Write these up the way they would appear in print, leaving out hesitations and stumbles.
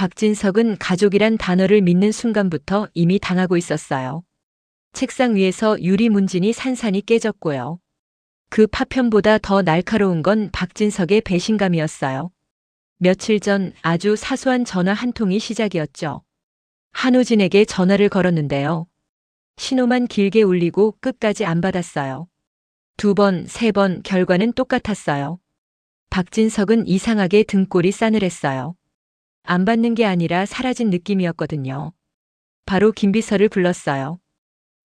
박진석은 가족이란 단어를 믿는 순간부터 이미 당하고 있었어요. 책상 위에서 유리 문진이 산산이 깨졌고요. 그 파편보다 더 날카로운 건 박진석의 배신감이었어요. 며칠 전 아주 사소한 전화 한 통이 시작이었죠. 한우진에게 전화를 걸었는데요. 신호만 길게 울리고 끝까지 안 받았어요. 2번, 3번 결과는 똑같았어요. 박진석은 이상하게 등골이 싸늘했어요. 안 받는 게 아니라 사라진 느낌이었거든요. 바로 김비서를 불렀어요.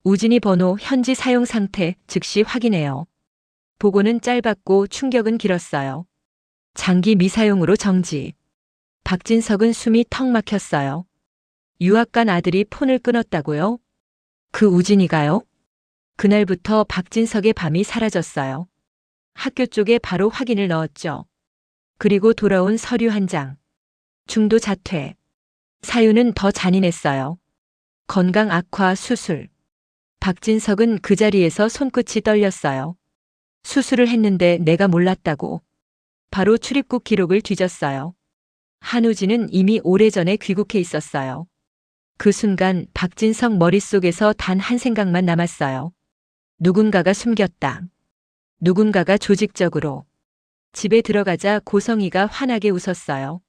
우진이 번호 현지 사용 상태 즉시 확인해요. 보고는 짧았고 충격은 길었어요. 장기 미사용으로 정지. 박진석은 숨이 턱 막혔어요. 유학 간 아들이 폰을 끊었다고요? 그 우진이가요? 그날부터 박진석의 밤이 사라졌어요. 학교 쪽에 바로 확인을 넣었죠. 그리고 돌아온 서류 한 장. 중도 자퇴. 사유는 더 잔인했어요. 건강 악화 수술. 박진석은 그 자리에서 손끝이 떨렸어요. 수술을 했는데 내가 몰랐다고. 바로 출입국 기록을 뒤졌어요. 한우진은 이미 오래전에 귀국해 있었어요. 그 순간 박진석 머릿속에서 단 한 생각만 남았어요. 누군가가 숨겼다. 누군가가 조직적으로. 집에 들어가자 고성이가 환하게 웃었어요.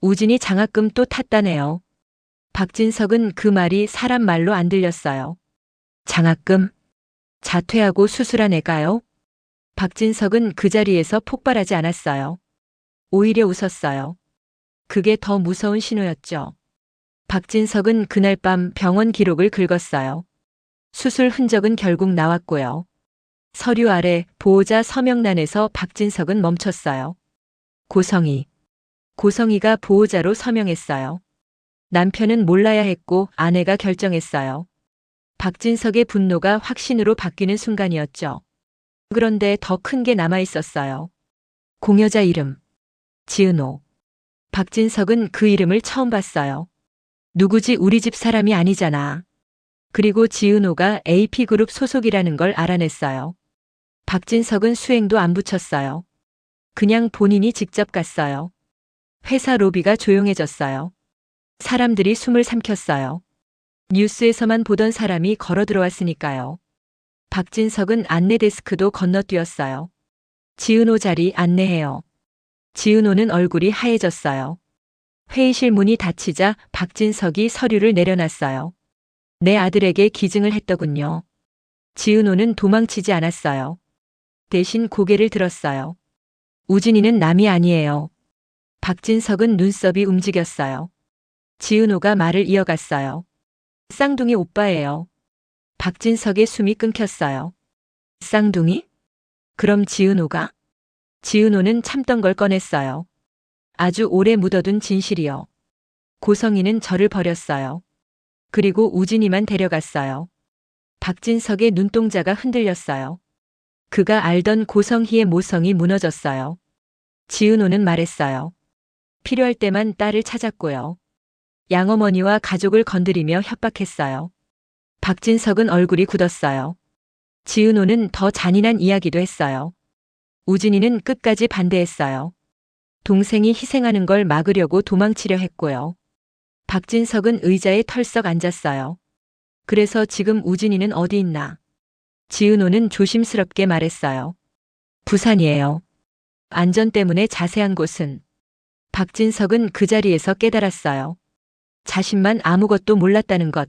우진이 장학금 또 탔다네요. 박진석은 그 말이 사람 말로 안 들렸어요. 장학금? 자퇴하고 수술한 애가요? 박진석은 그 자리에서 폭발하지 않았어요. 오히려 웃었어요. 그게 더 무서운 신호였죠. 박진석은 그날 밤 병원 기록을 긁었어요. 수술 흔적은 결국 나왔고요. 서류 아래 보호자 서명란에서 박진석은 멈췄어요. 고성이. 고성이가 보호자로 서명했어요. 남편은 몰라야 했고 아내가 결정했어요. 박진석의 분노가 확신으로 바뀌는 순간이었죠. 그런데 더 큰 게 남아 있었어요. 공여자 이름. 지은호. 박진석은 그 이름을 처음 봤어요. 누구지 우리 집 사람이 아니잖아. 그리고 지은호가 AP그룹 소속이라는 걸 알아냈어요. 박진석은 수행도 안 붙였어요. 그냥 본인이 직접 갔어요. 회사 로비가 조용해졌어요. 사람들이 숨을 삼켰어요. 뉴스에서만 보던 사람이 걸어 들어왔으니까요. 박진석은 안내 데스크도 건너뛰었어요. 지은호 자리 안내해요. 지은호는 얼굴이 하얘졌어요. 회의실 문이 닫히자 박진석이 서류를 내려놨어요. 내 아들에게 기증을 했더군요. 지은호는 도망치지 않았어요. 대신 고개를 들었어요. 우진이는 남이 아니에요. 박진석은 눈썹이 움직였어요. 지은호가 말을 이어갔어요. 쌍둥이 오빠예요. 박진석의 숨이 끊겼어요. 쌍둥이? 그럼 지은호가? 지은호는 참던 걸 꺼냈어요. 아주 오래 묻어둔 진실이요. 고성이는 저를 버렸어요. 그리고 우진이만 데려갔어요. 박진석의 눈동자가 흔들렸어요. 그가 알던 고성희의 모성이 무너졌어요. 지은호는 말했어요. 필요할 때만 딸을 찾았고요. 양어머니와 가족을 건드리며 협박했어요. 박진석은 얼굴이 굳었어요. 지은호는 더 잔인한 이야기도 했어요. 우진이는 끝까지 반대했어요. 동생이 희생하는 걸 막으려고 도망치려 했고요. 박진석은 의자에 털썩 앉았어요. 그래서 지금 우진이는 어디 있나? 지은호는 조심스럽게 말했어요. 부산이에요. 안전 때문에 자세한 곳은. 박진석은 그 자리에서 깨달았어요. 자신만 아무것도 몰랐다는 것.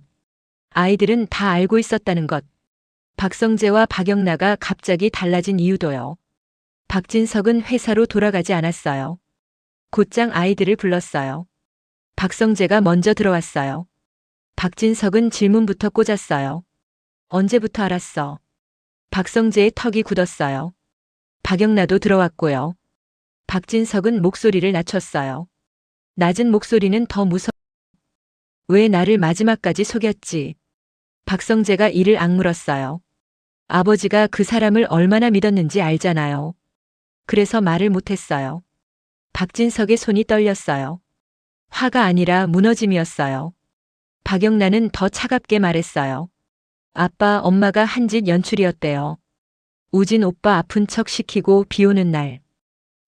아이들은 다 알고 있었다는 것. 박성재와 박영나가 갑자기 달라진 이유도요. 박진석은 회사로 돌아가지 않았어요. 곧장 아이들을 불렀어요. 박성재가 먼저 들어왔어요. 박진석은 질문부터 꽂았어요. 언제부터 알았어? 박성재의 턱이 굳었어요. 박영나도 들어왔고요. 박진석은 목소리를 낮췄어요. 낮은 목소리는 더 무서워. 왜 나를 마지막까지 속였지? 박성재가 이를 악물었어요. 아버지가 그 사람을 얼마나 믿었는지 알잖아요. 그래서 말을 못했어요. 박진석의 손이 떨렸어요. 화가 아니라 무너짐이었어요. 박영란은 더 차갑게 말했어요. 아빠, 엄마가 한 짓 연출이었대요. 우진 오빠 아픈 척 시키고 비 오는 날.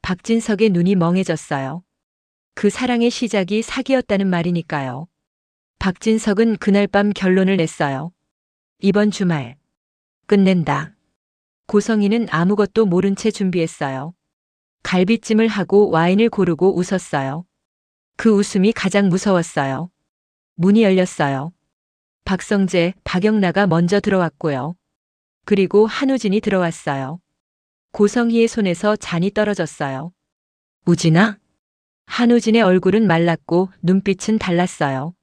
박진석의 눈이 멍해졌어요. 그 사랑의 시작이 사기였다는 말이니까요. 박진석은 그날 밤 결론을 냈어요. 이번 주말 끝낸다. 고성이는 아무것도 모른 채 준비했어요. 갈비찜을 하고 와인을 고르고 웃었어요. 그 웃음이 가장 무서웠어요. 문이 열렸어요. 박성재, 박영나가 먼저 들어왔고요. 그리고 한우진이 들어왔어요. 고성희의 손에서 잔이 떨어졌어요. 우진아? 한우진의 얼굴은 말랐고 눈빛은 달랐어요.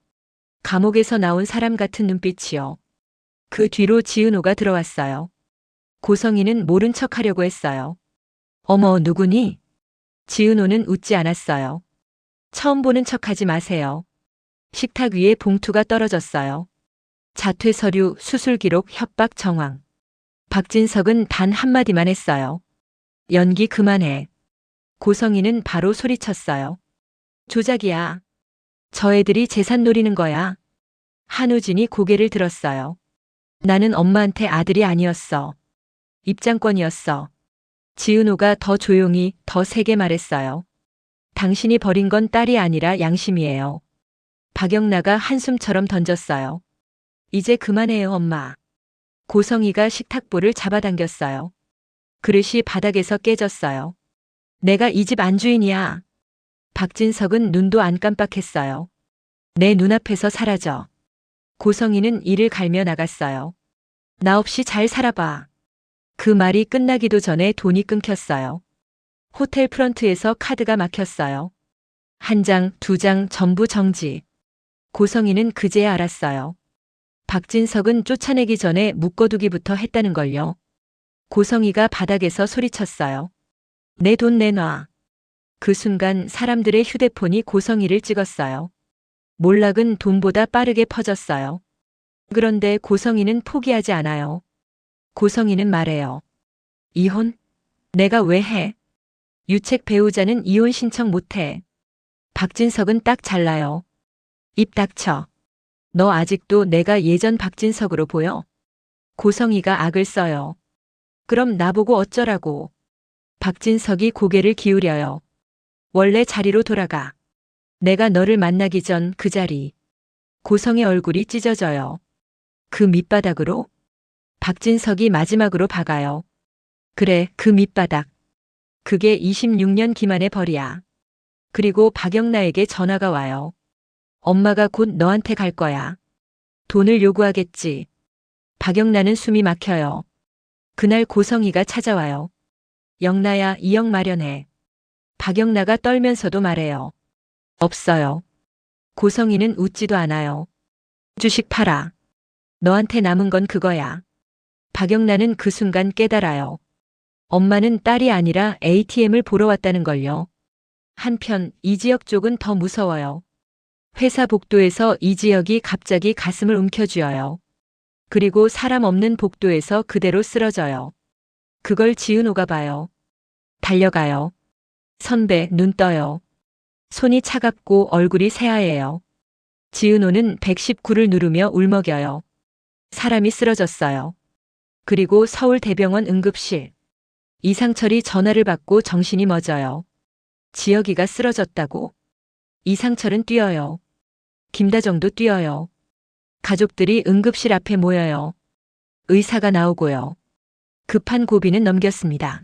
감옥에서 나온 사람 같은 눈빛이요. 그 뒤로 지은호가 들어왔어요. 고성희는 모른 척하려고 했어요. 어머, 누구니? 지은호는 웃지 않았어요. 처음 보는 척하지 마세요. 식탁 위에 봉투가 떨어졌어요. 자퇴 서류, 수술 기록, 협박 정황. 박진석은 단 한마디만 했어요. 연기 그만해. 고성희는 바로 소리쳤어요. 조작이야. 저 애들이 재산 노리는 거야. 한우진이 고개를 들었어요. 나는 엄마한테 아들이 아니었어. 입장권이었어. 지은호가 더 조용히, 더 세게 말했어요. 당신이 버린 건 딸이 아니라 양심이에요. 박영나가 한숨처럼 던졌어요. 이제 그만해요, 엄마. 고성희가 식탁볼을 잡아당겼어요. 그릇이 바닥에서 깨졌어요. 내가 이 집 안주인이야. 박진석은 눈도 안 깜빡했어요. 내 눈앞에서 사라져. 고성희는 이를 갈며 나갔어요. 나 없이 잘 살아봐. 그 말이 끝나기도 전에 돈이 끊겼어요. 호텔 프런트에서 카드가 막혔어요. 한 장, 두 장 전부 정지. 고성희는 그제야 알았어요. 박진석은 쫓아내기 전에 묶어두기부터 했다는 걸요. 고성희가 바닥에서 소리쳤어요. 내 돈 내놔. 그 순간 사람들의 휴대폰이 고성희를 찍었어요. 몰락은 돈보다 빠르게 퍼졌어요. 그런데 고성희는 포기하지 않아요. 고성희는 말해요. 이혼? 내가 왜 해? 유책 배우자는 이혼 신청 못해. 박진석은 딱 잘라요. 입 닥쳐. 너 아직도 내가 예전 박진석으로 보여? 고성희가 악을 써요. 그럼 나보고 어쩌라고. 박진석이 고개를 기울여요. 원래 자리로 돌아가. 내가 너를 만나기 전 그 자리. 고성의 얼굴이 찢어져요. 그 밑바닥으로? 박진석이 마지막으로 박아요. 그래, 그 밑바닥. 그게 26년 기만의 벌이야. 그리고 박영나에게 전화가 와요. 엄마가 곧 너한테 갈 거야. 돈을 요구하겠지. 박영나는 숨이 막혀요. 그날 고성희가 찾아와요. 영나야, 2억 마련해. 박영나가 떨면서도 말해요. 없어요. 고성희는 웃지도 않아요. 주식 팔아. 너한테 남은 건 그거야. 박영나는 그 순간 깨달아요. 엄마는 딸이 아니라 ATM을 보러 왔다는 걸요. 한편 이지혁 쪽은 더 무서워요. 회사 복도에서 이지혁이 갑자기 가슴을 움켜쥐어요. 그리고 사람 없는 복도에서 그대로 쓰러져요. 그걸 지은호가 봐요. 달려가요. 선배, 눈 떠요. 손이 차갑고 얼굴이 새하얘요. 지은호는 119를 누르며 울먹여요. 사람이 쓰러졌어요. 그리고 서울대병원 응급실. 이상철이 전화를 받고 정신이 멎어요. 지혁이가 쓰러졌다고. 이상철은 뛰어요. 김다정도 뛰어요. 가족들이 응급실 앞에 모여요. 의사가 나오고요. 급한 고비는 넘겼습니다.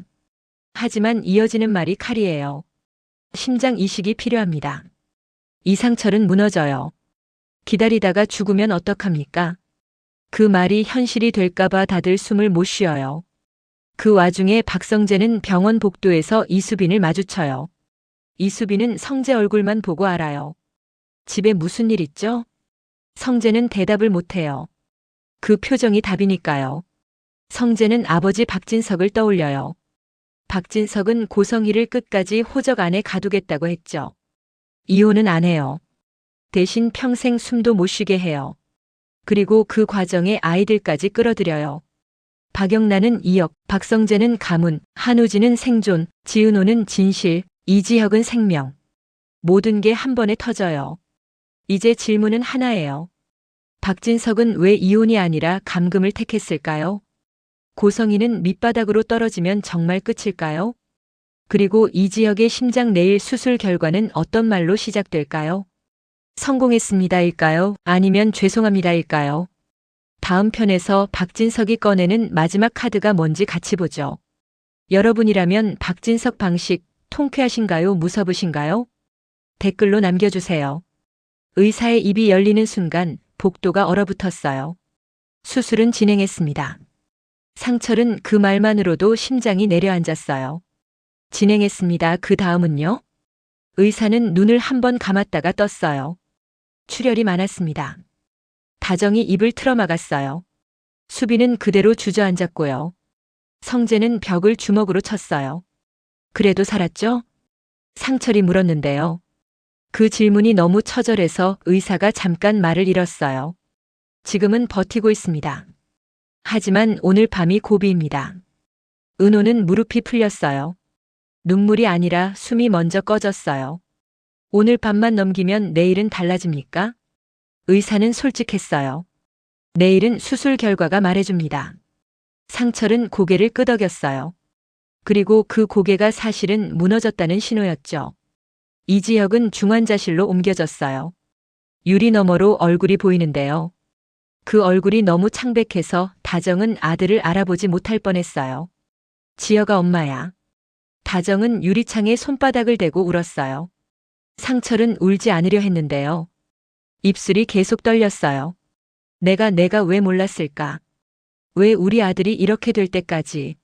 하지만 이어지는 말이 칼이에요. 심장 이식이 필요합니다. 이상철은 무너져요. 기다리다가 죽으면 어떡합니까? 그 말이 현실이 될까봐 다들 숨을 못 쉬어요. 그 와중에 박성재는 병원 복도에서 이수빈을 마주쳐요. 이수빈은 성재 얼굴만 보고 알아요. 집에 무슨 일 있죠? 성재는 대답을 못해요. 그 표정이 답이니까요. 성재는 아버지 박진석을 떠올려요. 박진석은 고성희를 끝까지 호적 안에 가두겠다고 했죠. 이혼은 안 해요. 대신 평생 숨도 못 쉬게 해요. 그리고 그 과정에 아이들까지 끌어들여요. 박영나는 2억, 박성재는 가문, 한우진은 생존, 지은호는 진실, 이지혁은 생명. 모든 게 한 번에 터져요. 이제 질문은 하나예요. 박진석은 왜 이혼이 아니라 감금을 택했을까요? 고성희는 밑바닥으로 떨어지면 정말 끝일까요? 그리고 이지혁의 심장 내일 수술 결과는 어떤 말로 시작될까요? 성공했습니다일까요? 아니면 죄송합니다일까요? 다음 편에서 박진석이 꺼내는 마지막 카드가 뭔지 같이 보죠. 여러분이라면 박진석 방식 통쾌하신가요? 무서우신가요? 댓글로 남겨주세요. 의사의 입이 열리는 순간 복도가 얼어붙었어요. 수술은 진행했습니다. 상철은 그 말만으로도 심장이 내려앉았어요. 진행했습니다. 그 다음은요? 의사는 눈을 한번 감았다가 떴어요. 출혈이 많았습니다. 다정이 입을 틀어막았어요. 수빈은 그대로 주저앉았고요. 성재는 벽을 주먹으로 쳤어요. 그래도 살았죠? 상철이 물었는데요. 그 질문이 너무 처절해서 의사가 잠깐 말을 잃었어요. 지금은 버티고 있습니다. 하지만 오늘 밤이 고비입니다. 은호는 무릎이 풀렸어요. 눈물이 아니라 숨이 먼저 꺼졌어요. 오늘 밤만 넘기면 내일은 달라집니까? 의사는 솔직했어요. 내일은 수술 결과가 말해줍니다. 상철은 고개를 끄덕였어요. 그리고 그 고개가 사실은 무너졌다는 신호였죠. 이지혁은 중환자실로 옮겨졌어요. 유리 너머로 얼굴이 보이는데요. 그 얼굴이 너무 창백해서 다정은 아들을 알아보지 못할 뻔했어요. 지혁아 엄마야. 다정은 유리창에 손바닥을 대고 울었어요. 상철은 울지 않으려 했는데요. 입술이 계속 떨렸어요. 내가 왜 몰랐을까? 왜 우리 아들이 이렇게 될 때까지?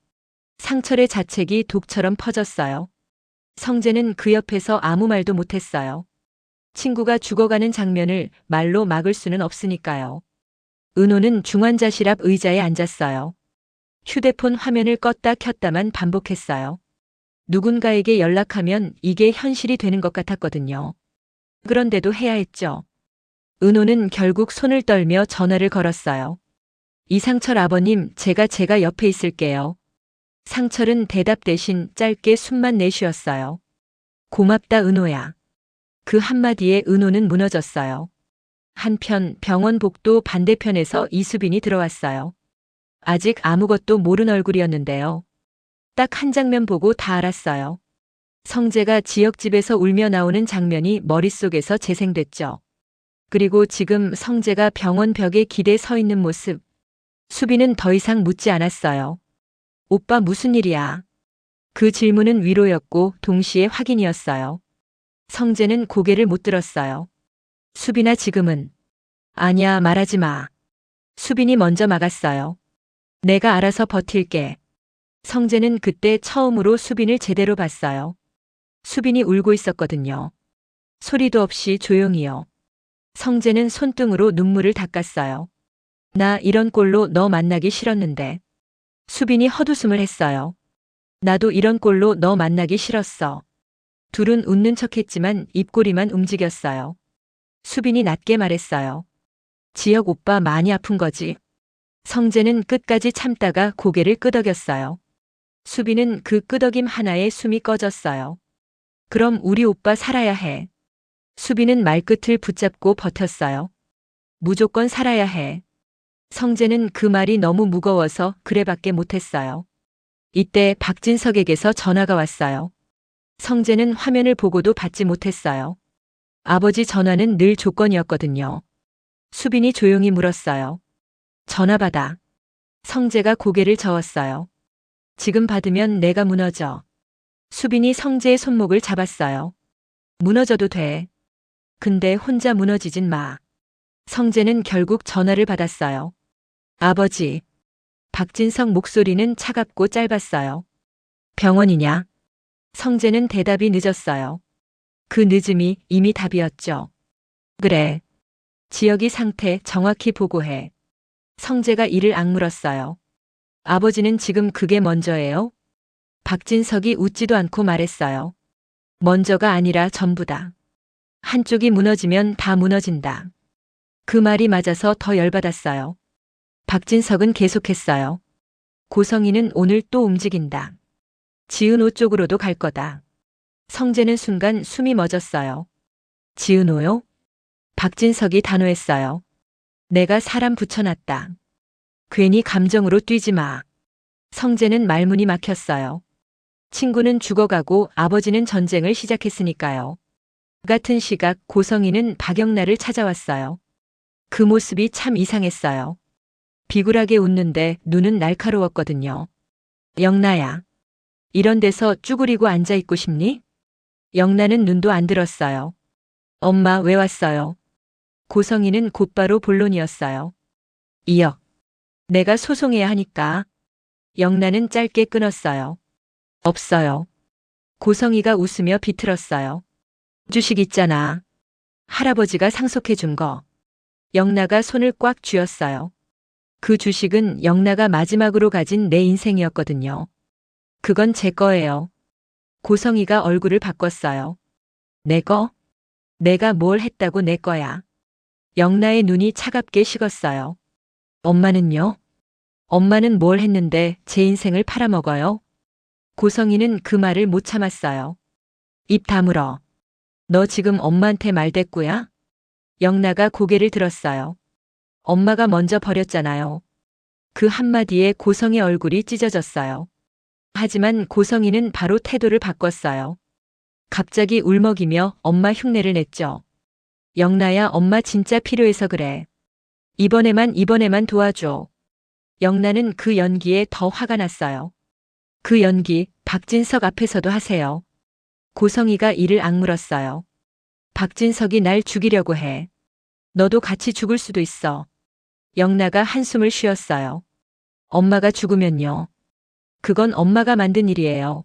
상철의 자책이 독처럼 퍼졌어요. 성재는 그 옆에서 아무 말도 못했어요. 친구가 죽어가는 장면을 말로 막을 수는 없으니까요. 은호는 중환자실 앞 의자에 앉았어요. 휴대폰 화면을 껐다 켰다만 반복했어요. 누군가에게 연락하면 이게 현실이 되는 것 같았거든요. 그런데도 해야 했죠. 은호는 결국 손을 떨며 전화를 걸었어요. 이상철 아버님, 제가 옆에 있을게요. 상철은 대답 대신 짧게 숨만 내쉬었어요. 고맙다 은호야. 그 한마디에 은호는 무너졌어요. 한편 병원 복도 반대편에서 이수빈이 들어왔어요. 아직 아무것도 모른 얼굴이었는데요. 딱 한 장면 보고 다 알았어요. 성재가 지역집에서 울며 나오는 장면이 머릿속에서 재생됐죠. 그리고 지금 성재가 병원 벽에 기대 서 있는 모습. 수빈은 더 이상 묻지 않았어요. 오빠 무슨 일이야? 그 질문은 위로였고 동시에 확인이었어요. 성재는 고개를 못 들었어요. 수빈아 지금은. 아니야 말하지 마. 수빈이 먼저 막았어요. 내가 알아서 버틸게. 성재는 그때 처음으로 수빈을 제대로 봤어요. 수빈이 울고 있었거든요. 소리도 없이 조용히요. 성재는 손등으로 눈물을 닦았어요. 나 이런 꼴로 너 만나기 싫었는데. 수빈이 헛웃음을 했어요. 나도 이런 꼴로 너 만나기 싫었어. 둘은 웃는 척했지만 입꼬리만 움직였어요. 수빈이 낮게 말했어요. 지혁 오빠 많이 아픈 거지? 성재는 끝까지 참다가 고개를 끄덕였어요. 수빈은 그 끄덕임 하나에 숨이 꺼졌어요. 그럼 우리 오빠 살아야 해. 수빈은 말끝을 붙잡고 버텼어요. 무조건 살아야 해. 성재는 그 말이 너무 무거워서 그래밖에 못했어요. 이때 박진석에게서 전화가 왔어요. 성재는 화면을 보고도 받지 못했어요. 아버지 전화는 늘 조건이었거든요. 수빈이 조용히 물었어요. 전화 받아. 성재가 고개를 저었어요. 지금 받으면 내가 무너져. 수빈이 성재의 손목을 잡았어요. 무너져도 돼. 근데 혼자 무너지진 마. 성재는 결국 전화를 받았어요. 아버지. 박진석 목소리는 차갑고 짧았어요. 병원이냐? 성재는 대답이 늦었어요. 그 늦음이 이미 답이었죠. 그래. 지혁이 상태 정확히 보고해. 성재가 이를 악물었어요. 아버지는 지금 그게 먼저예요? 박진석이 웃지도 않고 말했어요. 먼저가 아니라 전부다. 한쪽이 무너지면 다 무너진다. 그 말이 맞아서 더 열받았어요. 박진석은 계속했어요. 고성이는 오늘 또 움직인다. 지은호 쪽으로도 갈 거다. 성재는 순간 숨이 멎었어요. 지은호요? 박진석이 단호했어요. 내가 사람 붙여놨다. 괜히 감정으로 뛰지 마. 성재는 말문이 막혔어요. 친구는 죽어가고 아버지는 전쟁을 시작했으니까요. 같은 시각 고성이는 박영란을 찾아왔어요. 그 모습이 참 이상했어요. 비굴하게 웃는데 눈은 날카로웠거든요. 영란야, 이런 데서 쭈그리고 앉아있고 싶니? 영란은 눈도 안 들었어요. 엄마, 왜 왔어요? 고성이는 곧바로 본론이었어요. 2억. 내가 소송해야 하니까. 영란은 짧게 끊었어요. 없어요. 고성이가 웃으며 비틀었어요. 주식 있잖아. 할아버지가 상속해 준 거. 영란가 손을 꽉 쥐었어요. 그 주식은 영란가 마지막으로 가진 내 인생이었거든요. 그건 제 거예요. 고성이가 얼굴을 바꿨어요. 내 거? 내가 뭘 했다고 내 거야. 영란의 눈이 차갑게 식었어요. 엄마는요? 엄마는 뭘 했는데 제 인생을 팔아먹어요? 고성이는 그 말을 못 참았어요. 입 다물어. 너 지금 엄마한테 말대꾸야? 영란가 고개를 들었어요. 엄마가 먼저 버렸잖아요. 그 한마디에 고성의 얼굴이 찢어졌어요. 하지만 고성이는 바로 태도를 바꿨어요. 갑자기 울먹이며 엄마 흉내를 냈죠. 영란야, 엄마 진짜 필요해서 그래. 이번에만 도와줘. 영란은 그 연기에 더 화가 났어요. 그 연기 박진석 앞에서도 하세요. 고성이가 이를 악물었어요. 박진석이 날 죽이려고 해. 너도 같이 죽을 수도 있어. 영란가 한숨을 쉬었어요. 엄마가 죽으면요. 그건 엄마가 만든 일이에요.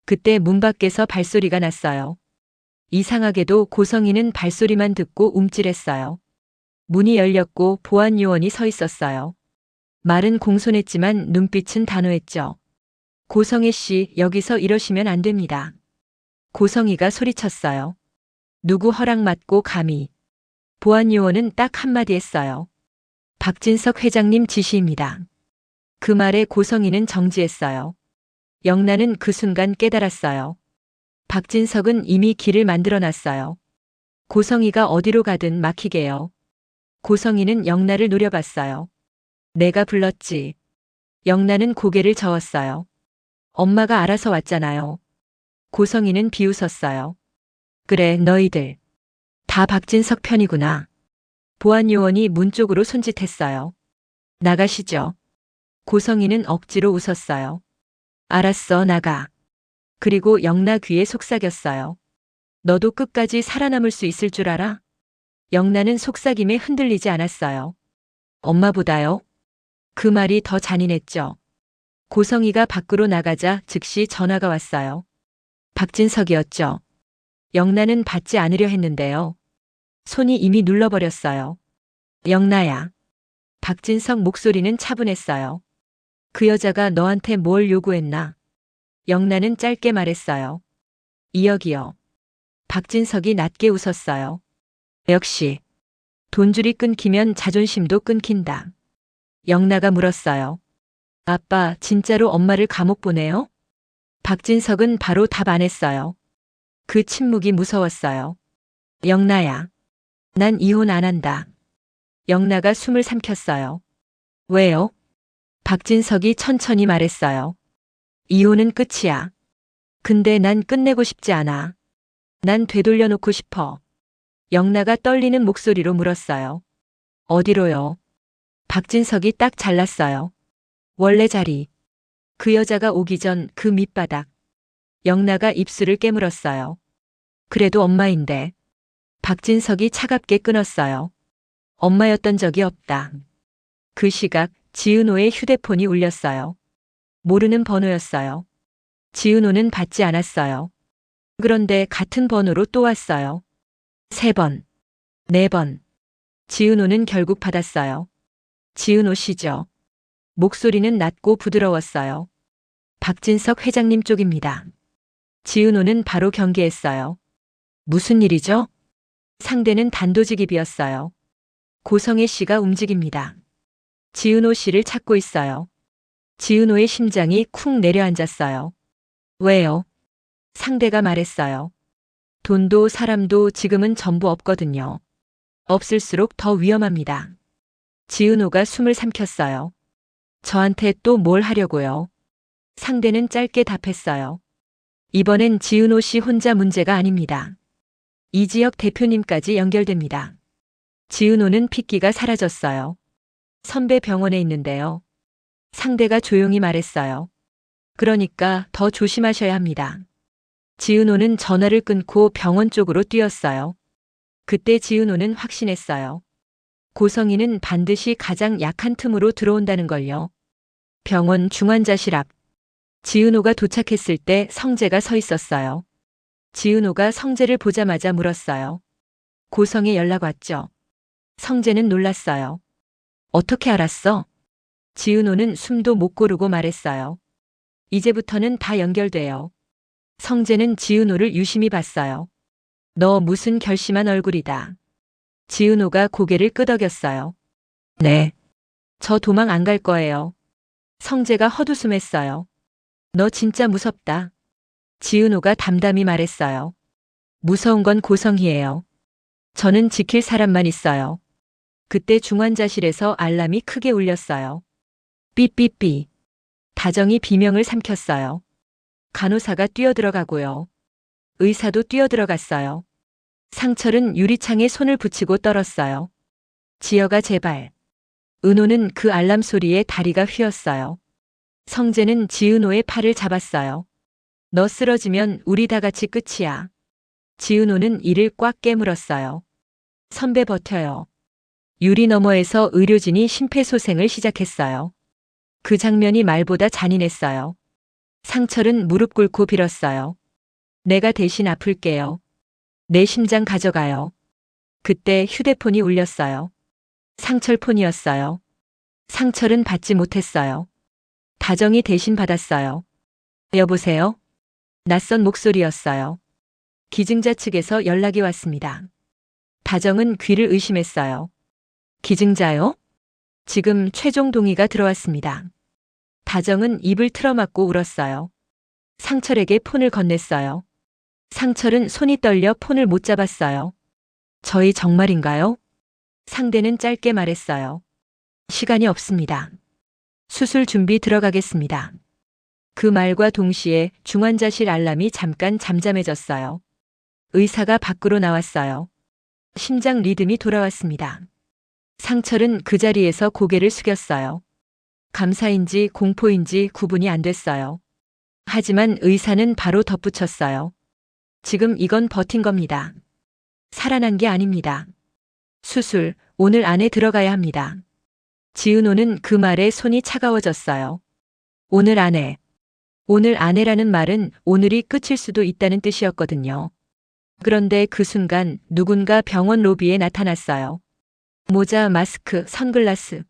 그때 문 밖에서 발소리가 났어요. 이상하게도 고성이는 발소리만 듣고 움찔했어요. 문이 열렸고 보안 요원이 서 있었어요. 말은 공손했지만 눈빛은 단호했죠. 고성희 씨, 여기서 이러시면 안 됩니다. 고성희가 소리쳤어요. 누구 허락 받고 감히. 보안 요원은 딱 한마디 했어요. 박진석 회장님 지시입니다. 그 말에 고성희는 정지했어요. 영란은 그 순간 깨달았어요. 박진석은 이미 길을 만들어놨어요. 고성희가 어디로 가든 막히게요. 고성희는 영란을 노려봤어요. 내가 불렀지. 영란은 고개를 저었어요. 엄마가 알아서 왔잖아요. 고성희는 비웃었어요. 그래, 너희들. 다 박진석 편이구나. 보안 요원이 문 쪽으로 손짓했어요. 나가시죠. 고성희는 억지로 웃었어요. 알았어, 나가. 그리고 영란 귀에 속삭였어요. 너도 끝까지 살아남을 수 있을 줄 알아? 영란은 속삭임에 흔들리지 않았어요. 엄마보다요? 그 말이 더 잔인했죠. 고성희가 밖으로 나가자 즉시 전화가 왔어요. 박진석이었죠. 영란은 받지 않으려 했는데요. 손이 이미 눌러버렸어요. 영란야. 박진석 목소리는 차분했어요. 그 여자가 너한테 뭘 요구했나? 영란은 짧게 말했어요. 2억이요. 박진석이 낮게 웃었어요. 역시. 돈줄이 끊기면 자존심도 끊긴다. 영란가 물었어요. 아빠, 진짜로 엄마를 감옥 보내요? 박진석은 바로 답 안 했어요. 그 침묵이 무서웠어요. 영란야. 난 이혼 안 한다. 영란가 숨을 삼켰어요. 왜요? 박진석이 천천히 말했어요. 이혼은 끝이야. 근데 난 끝내고 싶지 않아. 난 되돌려 놓고 싶어. 영란가 떨리는 목소리로 물었어요. 어디로요? 박진석이 딱 잘랐어요. 원래 자리. 그 여자가 오기 전 그 밑바닥. 영란가 입술을 깨물었어요. 그래도 엄마인데. 박진석이 차갑게 끊었어요. 엄마였던 적이 없다. 그 시각 지은호의 휴대폰이 울렸어요. 모르는 번호였어요. 지은호는 받지 않았어요. 그런데 같은 번호로 또 왔어요. 3번, 4번. 지은호는 결국 받았어요. 지은호 씨죠. 목소리는 낮고 부드러웠어요. 박진석 회장님 쪽입니다. 지은호는 바로 경계했어요. 무슨 일이죠? 상대는 단도직입이었어요. 고성애 씨가 움직입니다. 지은호 씨를 찾고 있어요. 지은호의 심장이 쿵 내려앉았어요. 왜요? 상대가 말했어요. 돈도 사람도 지금은 전부 없거든요. 없을수록 더 위험합니다. 지은호가 숨을 삼켰어요. 저한테 또 뭘 하려고요? 상대는 짧게 답했어요. 이번엔 지은호 씨 혼자 문제가 아닙니다. 이지혁 대표님까지 연결됩니다. 지은호는 핏기가 사라졌어요. 선배 병원에 있는데요. 상대가 조용히 말했어요. 그러니까 더 조심하셔야 합니다. 지은호는 전화를 끊고 병원 쪽으로 뛰었어요. 그때 지은호는 확신했어요. 고성희는 반드시 가장 약한 틈으로 들어온다는 걸요. 병원 중환자실 앞. 지은호가 도착했을 때 성재가 서 있었어요. 지은호가 성재를 보자마자 물었어요. 고성에 연락 왔죠? 성재는 놀랐어요. 어떻게 알았어? 지은호는 숨도 못 고르고 말했어요. 이제부터는 다 연결돼요. 성재는 지은호를 유심히 봤어요. 너 무슨 결심한 얼굴이다. 지은호가 고개를 끄덕였어요. 네. 저 도망 안 갈 거예요. 성재가 헛웃음했어요. 너 진짜 무섭다. 지은호가 담담히 말했어요. 무서운 건 고성희예요. 저는 지킬 사람만 있어요. 그때 중환자실에서 알람이 크게 울렸어요. 삐삐삐. 다정이 비명을 삼켰어요. 간호사가 뛰어들어가고요. 의사도 뛰어들어갔어요. 상철은 유리창에 손을 붙이고 떨었어요. 지여가 제발. 은호는 그 알람 소리에 다리가 휘었어요. 성재는 지은호의 팔을 잡았어요. 너 쓰러지면 우리 다 같이 끝이야. 지은호는 이를 꽉 깨물었어요. 선배 버텨요. 유리 너머에서 의료진이 심폐소생을 시작했어요. 그 장면이 말보다 잔인했어요. 상철은 무릎 꿇고 빌었어요. 내가 대신 아플게요. 내 심장 가져가요. 그때 휴대폰이 울렸어요. 상철 폰이었어요. 상철은 받지 못했어요. 다정이 대신 받았어요. 여보세요? 낯선 목소리였어요. 기증자 측에서 연락이 왔습니다. 다정은 귀를 의심했어요. 기증자요? 지금 최종 동의가 들어왔습니다. 다정은 입을 틀어막고 울었어요. 상철에게 폰을 건넸어요. 상철은 손이 떨려 폰을 못 잡았어요. 저희 정말인가요? 상대는 짧게 말했어요. 시간이 없습니다. 수술 준비 들어가겠습니다. 그 말과 동시에 중환자실 알람이 잠깐 잠잠해졌어요. 의사가 밖으로 나왔어요. 심장 리듬이 돌아왔습니다. 상철은 그 자리에서 고개를 숙였어요. 감사인지 공포인지 구분이 안 됐어요. 하지만 의사는 바로 덧붙였어요. 지금 이건 버틴 겁니다. 살아난 게 아닙니다. 수술, 오늘 안에 들어가야 합니다. 지은호는 그 말에 손이 차가워졌어요. 오늘 안에. 오늘 안에라는 말은 오늘이 끝일 수도 있다는 뜻이었거든요. 그런데 그 순간 누군가 병원 로비에 나타났어요. 모자, 마스크, 선글라스.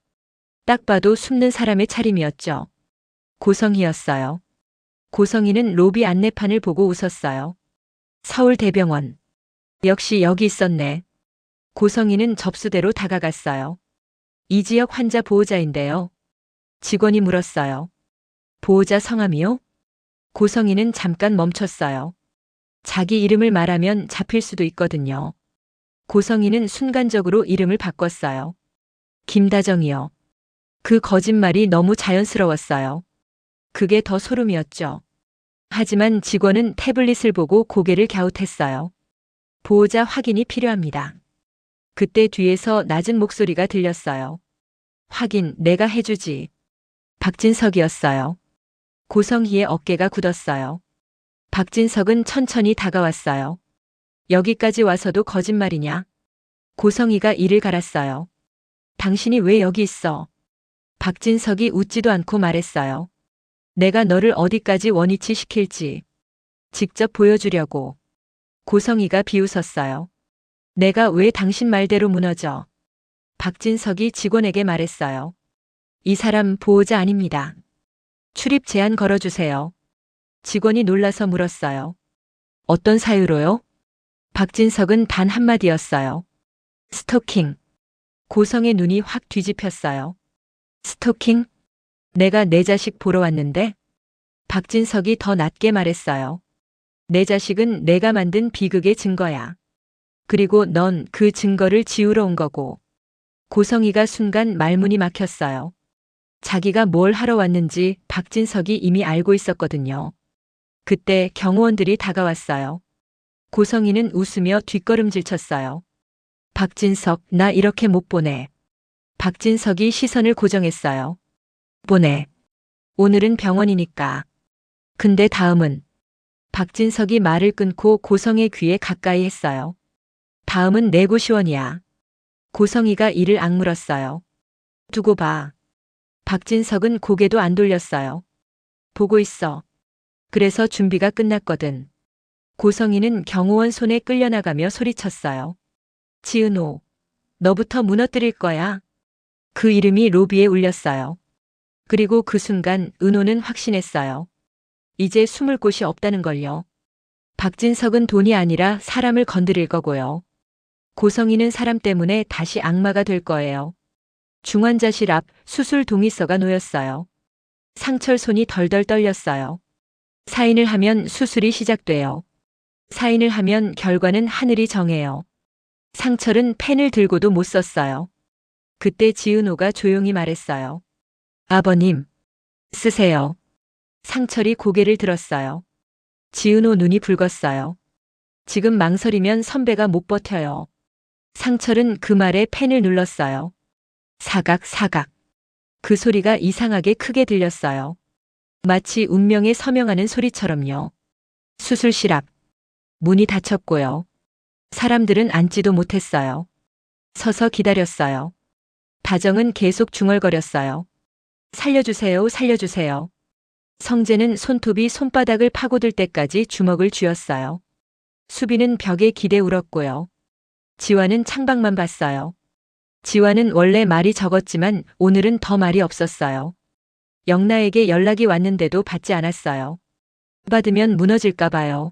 딱 봐도 숨는 사람의 차림이었죠. 고성희였어요. 고성희는 로비 안내판을 보고 웃었어요. 서울대병원. 역시 여기 있었네. 고성희는 접수대로 다가갔어요. 이지혁 환자 보호자인데요. 직원이 물었어요. 보호자 성함이요? 고성희는 잠깐 멈췄어요. 자기 이름을 말하면 잡힐 수도 있거든요. 고성희는 순간적으로 이름을 바꿨어요. 김다정이요. 그 거짓말이 너무 자연스러웠어요. 그게 더 소름이었죠. 하지만 직원은 태블릿을 보고 고개를 갸웃했어요. 보호자 확인이 필요합니다. 그때 뒤에서 낮은 목소리가 들렸어요. 확인 내가 해주지. 박진석이었어요. 고성희의 어깨가 굳었어요. 박진석은 천천히 다가왔어요. 여기까지 와서도 거짓말이냐? 고성희가 이를 갈았어요. 당신이 왜 여기 있어? 박진석이 웃지도 않고 말했어요. 내가 너를 어디까지 원위치 시킬지 직접 보여주려고. 고성희가 비웃었어요. 내가 왜 당신 말대로 무너져? 박진석이 직원에게 말했어요. 이 사람 보호자 아닙니다. 출입 제한 걸어주세요. 직원이 놀라서 물었어요. 어떤 사유로요? 박진석은 단 한마디였어요. 스토킹. 고성의 눈이 확 뒤집혔어요. 스토킹? 내가 내 자식 보러 왔는데? 박진석이 더 낮게 말했어요. 내 자식은 내가 만든 비극의 증거야. 그리고 넌 그 증거를 지우러 온 거고. 고성희가 순간 말문이 막혔어요. 자기가 뭘 하러 왔는지 박진석이 이미 알고 있었거든요. 그때 경호원들이 다가왔어요. 고성희는 웃으며 뒷걸음질 쳤어요. 박진석, 나 이렇게 못 보내. 박진석이 시선을 고정했어요. 보내. 오늘은 병원이니까. 근데 다음은. 박진석이 말을 끊고 고성의 귀에 가까이 했어요. 다음은 내고시원이야. 고성희가 이를 악물었어요. 두고 봐. 박진석은 고개도 안 돌렸어요. 보고 있어. 그래서 준비가 끝났거든. 고성희는 경호원 손에 끌려나가며 소리쳤어요. 지은호, 너부터 무너뜨릴 거야. 그 이름이 로비에 울렸어요. 그리고 그 순간 은호는 확신했어요. 이제 숨을 곳이 없다는 걸요. 박진석은 돈이 아니라 사람을 건드릴 거고요. 고성희는 사람 때문에 다시 악마가 될 거예요. 중환자실 앞 수술 동의서가 놓였어요. 상철 손이 덜덜 떨렸어요. 사인을 하면 수술이 시작돼요. 사인을 하면 결과는 하늘이 정해요. 상철은 펜을 들고도 못 썼어요. 그때 지은호가 조용히 말했어요. 아버님, 쓰세요. 상철이 고개를 들었어요. 지은호 눈이 붉었어요. 지금 망설이면 선배가 못 버텨요. 상철은 그 말에 펜을 눌렀어요. 사각, 사각. 그 소리가 이상하게 크게 들렸어요. 마치 운명에 서명하는 소리처럼요. 수술실 앞. 문이 닫혔고요. 사람들은 앉지도 못했어요. 서서 기다렸어요. 다정은 계속 중얼거렸어요. 살려주세요, 살려주세요. 성재는 손톱이 손바닥을 파고들 때까지 주먹을 쥐었어요. 수비는 벽에 기대 울었고요. 지화는 창밖만 봤어요. 지화는 원래 말이 적었지만 오늘은 더 말이 없었어요. 영나에게 연락이 왔는데도 받지 않았어요. 받으면 무너질까 봐요.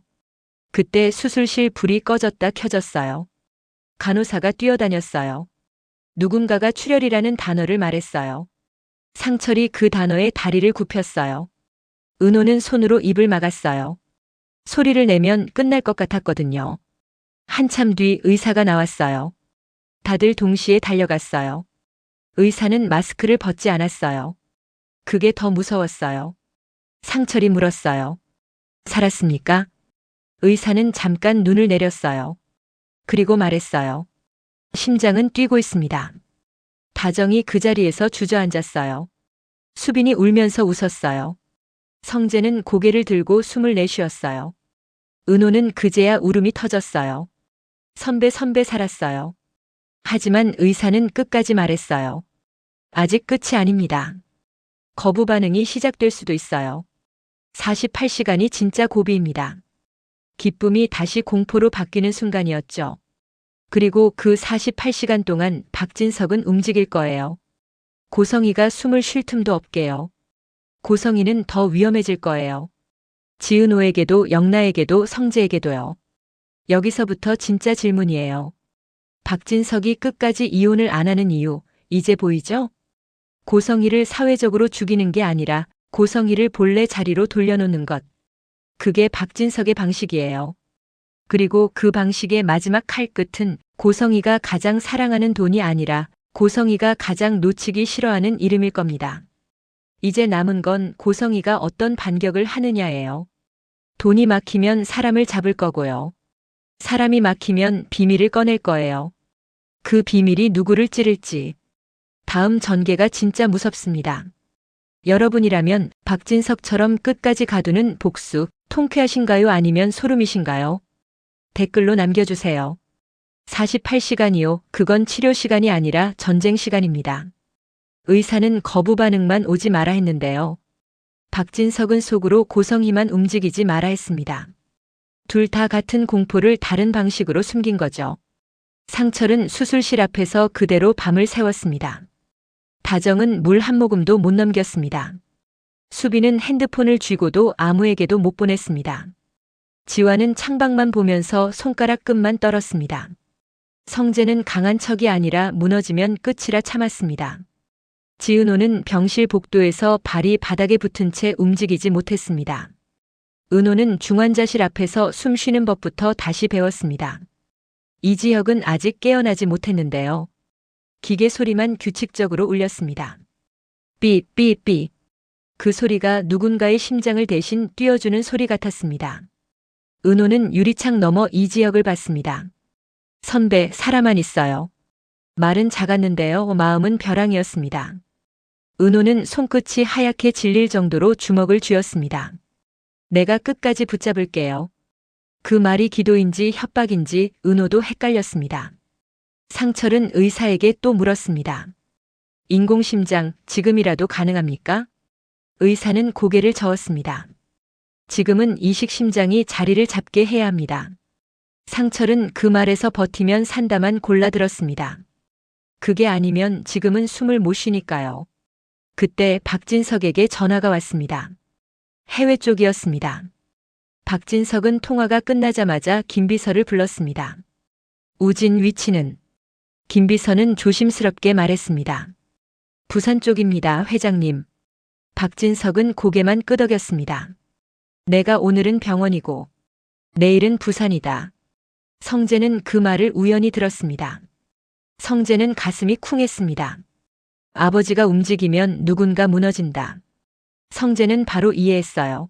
그때 수술실 불이 꺼졌다 켜졌어요. 간호사가 뛰어다녔어요. 누군가가 출혈이라는 단어를 말했어요. 상철이 그 단어에 다리를 굽혔어요. 은호는 손으로 입을 막았어요. 소리를 내면 끝날 것 같았거든요. 한참 뒤 의사가 나왔어요. 다들 동시에 달려갔어요. 의사는 마스크를 벗지 않았어요. 그게 더 무서웠어요. 상철이 물었어요. 살았습니까? 의사는 잠깐 눈을 내렸어요. 그리고 말했어요. 심장은 뛰고 있습니다. 다정이 그 자리에서 주저앉았어요. 수빈이 울면서 웃었어요. 성재는 고개를 들고 숨을 내쉬었어요. 은호는 그제야 울음이 터졌어요. 선배 살았어요. 하지만 의사는 끝까지 말했어요. 아직 끝이 아닙니다. 거부 반응이 시작될 수도 있어요. 48시간이 진짜 고비입니다. 기쁨이 다시 공포로 바뀌는 순간이었죠. 그리고 그 48시간 동안 박진석은 움직일 거예요. 고성희가 숨을 쉴 틈도 없게요. 고성희는 더 위험해질 거예요. 지은호에게도 영나에게도 성재에게도요. 여기서부터 진짜 질문이에요. 박진석이 끝까지 이혼을 안 하는 이유, 이제 보이죠? 고성희를 사회적으로 죽이는 게 아니라 고성희를 본래 자리로 돌려놓는 것. 그게 박진석의 방식이에요. 그리고 그 방식의 마지막 칼끝은 고성희가 가장 사랑하는 돈이 아니라 고성희가 가장 놓치기 싫어하는 이름일 겁니다. 이제 남은 건 고성희가 어떤 반격을 하느냐예요. 돈이 막히면 사람을 잡을 거고요. 사람이 막히면 비밀을 꺼낼 거예요. 그 비밀이 누구를 찌를지. 다음 전개가 진짜 무섭습니다. 여러분이라면 박진석처럼 끝까지 가두는 복수, 통쾌하신가요? 아니면 소름이신가요? 댓글로 남겨주세요. 48시간이요. 그건 치료 시간이 아니라 전쟁 시간입니다. 의사는 거부 반응만 오지 마라 했는데요. 박진석은 속으로 고성희만 움직이지 마라 했습니다. 둘 다 같은 공포를 다른 방식으로 숨긴 거죠. 상철은 수술실 앞에서 그대로 밤을 새웠습니다. 다정은 물 한 모금도 못 넘겼습니다. 수비는 핸드폰을 쥐고도 아무에게도 못 보냈습니다. 지화는 창밖만 보면서 손가락 끝만 떨었습니다. 성재는 강한 척이 아니라 무너지면 끝이라 참았습니다. 지은호는 병실 복도에서 발이 바닥에 붙은 채 움직이지 못했습니다. 은호는 중환자실 앞에서 숨 쉬는 법부터 다시 배웠습니다. 이지혁은 아직 깨어나지 못했는데요. 기계 소리만 규칙적으로 울렸습니다. 삐삐삐. 그 소리가 누군가의 심장을 대신 뛰어주는 소리 같았습니다. 은호는 유리창 너머 이지혁을 봤습니다. 선배, 살아만 있어요. 말은 작았는데요. 마음은 벼랑이었습니다. 은호는 손끝이 하얗게 질릴 정도로 주먹을 쥐었습니다. 내가 끝까지 붙잡을게요. 그 말이 기도인지 협박인지 은호도 헷갈렸습니다. 상철은 의사에게 또 물었습니다. 인공심장 지금이라도 가능합니까? 의사는 고개를 저었습니다. 지금은 이식심장이 자리를 잡게 해야 합니다. 상철은 그 말에서 버티면 산다만 골라들었습니다. 그게 아니면 지금은 숨을 못 쉬니까요. 그때 박진석에게 전화가 왔습니다. 해외 쪽이었습니다. 박진석은 통화가 끝나자마자 김비서를 불렀습니다. 우진 위치는? 김비서는 조심스럽게 말했습니다. 부산 쪽입니다, 회장님. 박진석은 고개만 끄덕였습니다. 내가 오늘은 병원이고 내일은 부산이다. 성재는 그 말을 우연히 들었습니다. 성재는 가슴이 쿵했습니다. 아버지가 움직이면 누군가 무너진다. 성재는 바로 이해했어요.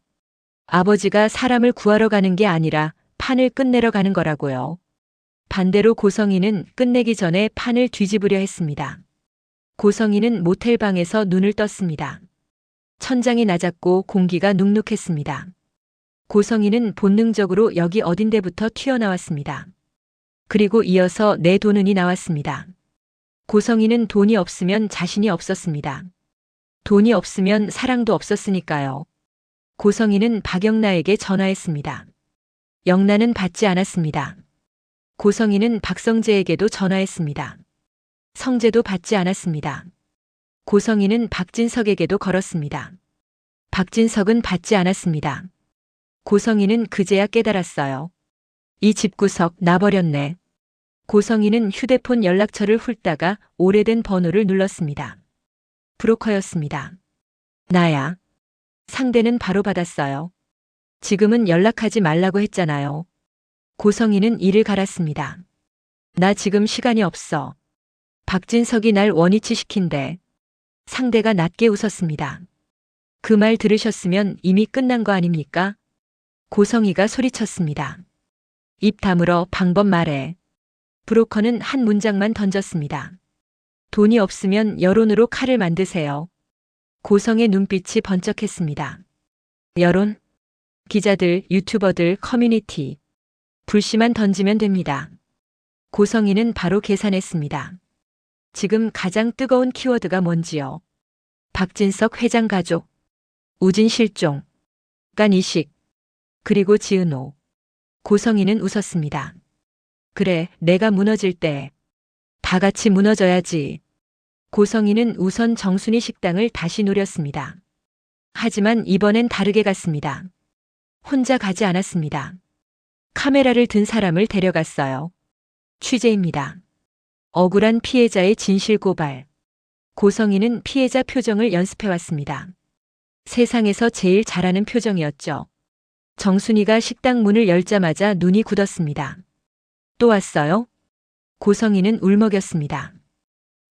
아버지가 사람을 구하러 가는 게 아니라 판을 끝내러 가는 거라고요. 반대로 고성이는 끝내기 전에 판을 뒤집으려 했습니다. 고성이는 모텔방에서 눈을 떴습니다. 천장이 낮았고 공기가 눅눅했습니다. 고성이는 본능적으로 여기 어딘데부터 튀어나왔습니다. 그리고 이어서 내 돈은이 나왔습니다. 고성이는 돈이 없으면 자신이 없었습니다. 돈이 없으면 사랑도 없었으니까요. 고성이는 박영나에게 전화했습니다. 영나는 받지 않았습니다. 고성이는 박성재에게도 전화했습니다. 성재도 받지 않았습니다. 고성이는 박진석에게도 걸었습니다. 박진석은 받지 않았습니다. 고성이는 그제야 깨달았어요. 이 집구석 나버렸네. 고성이는 휴대폰 연락처를 훑다가 오래된 번호를 눌렀습니다. 브로커였습니다. 나야. 상대는 바로 받았어요. 지금은 연락하지 말라고 했잖아요. 고성이는 이를 갈았습니다. 나 지금 시간이 없어. 박진석이 날 원위치 시킨대. 상대가 낮게 웃었습니다. 그 말 들으셨으면 이미 끝난 거 아닙니까? 고성이가 소리쳤습니다. 입 다물어 방법 말해. 브로커는 한 문장만 던졌습니다. 돈이 없으면 여론으로 칼을 만드세요. 고성의 눈빛이 번쩍했습니다. 여론? 기자들, 유튜버들, 커뮤니티. 불씨만 던지면 됩니다. 고성이는 바로 계산했습니다. 지금 가장 뜨거운 키워드가 뭔지요? 박진석 회장 가족, 우진 실종, 깐이식, 그리고 지은호. 고성이는 웃었습니다. 그래, 내가 무너질 때 다 같이 무너져야지. 고성이는 우선 정순이 식당을 다시 노렸습니다. 하지만 이번엔 다르게 갔습니다. 혼자 가지 않았습니다. 카메라를 든 사람을 데려갔어요. 취재입니다. 억울한 피해자의 진실 고발. 고성이는 피해자 표정을 연습해왔습니다. 세상에서 제일 잘하는 표정이었죠. 정순이가 식당 문을 열자마자 눈이 굳었습니다. 또 왔어요? 고성이는 울먹였습니다.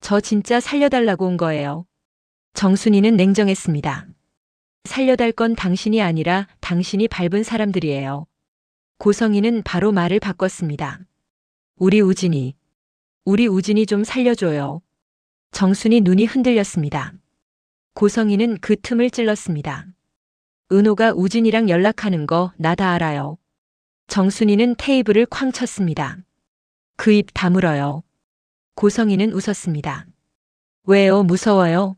저 진짜 살려달라고 온 거예요. 정순이는 냉정했습니다. 살려달 건 당신이 아니라 당신이 밟은 사람들이에요. 고성이는 바로 말을 바꿨습니다. 우리 우진이 좀 살려줘요. 정순이 눈이 흔들렸습니다. 고성이는 그 틈을 찔렀습니다. 은호가 우진이랑 연락하는 거 나 다 알아요. 정순이는 테이블을 쾅 쳤습니다. 그 입 다물어요. 고성이는 웃었습니다. 왜요? 무서워요?